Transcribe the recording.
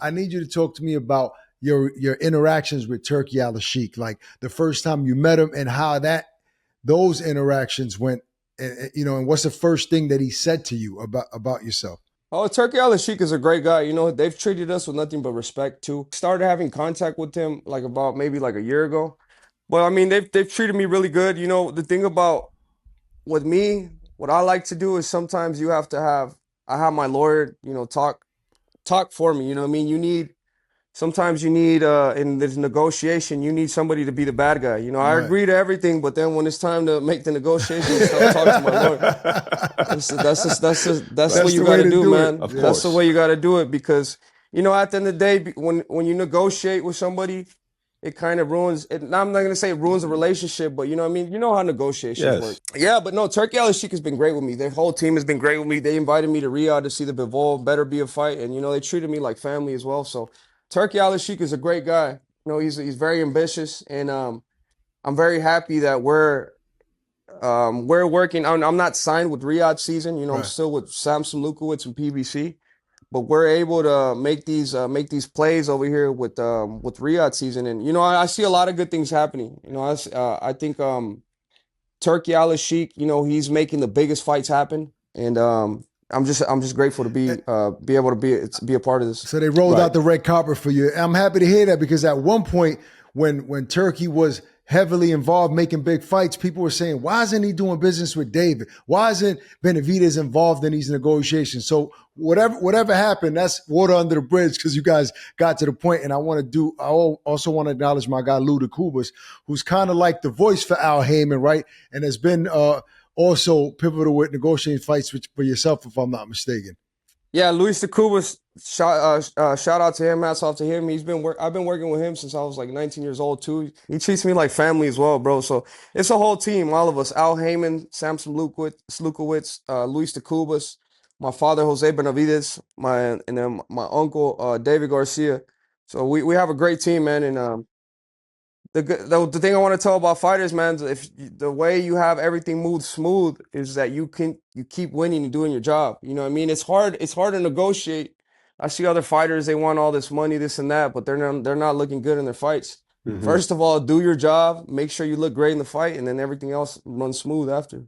I need you to talk to me about your interactions with Turki Alalshikh, like the first time you met him and how those interactions went. And what's the first thing that he said to you about yourself? Oh, Turki Alalshikh is a great guy. You know, they've treated us with nothing but respect too. Started having contact with him like about maybe like a year ago. But I mean, they've treated me really good. You know, the thing about with me, what I like to do is sometimes you have to have I have my lawyer, you know, talk for me. You know what I mean? Sometimes you need in this negotiation, you need somebody to be the bad guy. You know, I Right. agree to everything, but then when it's time to make the negotiation and stuff, talk to my lawyer. That's Right. what That's you the got way to to do, do it. man. Of Yeah. That's the course. way you got to do it because you know at the end of the day, when you negotiate with somebody, it kind of ruins it. Now, I'm not gonna say it ruins a relationship, but you know what I mean. You know how negotiations work. Yes. Yeah, but no, Turki Alalshikh has been great with me. Their whole team has been great with me. They invited me to Riyadh to see the Bivol, better be a fight, and you know they treated me like family as well. So Turki Alalshikh is a great guy. You know he's very ambitious, and I'm very happy that we're working. I'm not signed with Riyadh season. You know I'm Right. still with Samson Lukowicz and PBC, but we're able to make these plays over here with Riyadh season, and you know I see a lot of good things happening. You know I think Turki Alalshikh, you know he's making the biggest fights happen, and I'm just grateful to be able to be a part of this. So they rolled Right. out the red carpet for you. I'm happy to hear that because at one point when Turkey was heavily involved making big fights, people were saying, why isn't he doing business with David? Why isn't Benavidez involved in these negotiations? So whatever happened, that's water under the bridge because you guys got to the point. And I also want to acknowledge my guy Lou Kubas, who's kind of like the voice for Al Heyman, right? And has been also pivotal with negotiating fights for yourself, if I'm not mistaken. Yeah, Luis de Cubas, shout out to him, hats off to him. I've been working with him since I was like 19 years old too. He treats me like family as well, bro. So it's a whole team, all of us. Al Heyman, Samson Lukowicz, Luis de Cubas, my father Jose Benavidez, and then my uncle David Garcia. So we have a great team, man. And the thing I want to tell about fighters, man, if the way you have everything move smooth is that you keep winning and doing your job. You know what I mean? It's hard to negotiate. I see other fighters, they want all this money, this and that, but they're not looking good in their fights. Hmm. First of all, do your job, make sure you look great in the fight, and then everything else runs smooth after.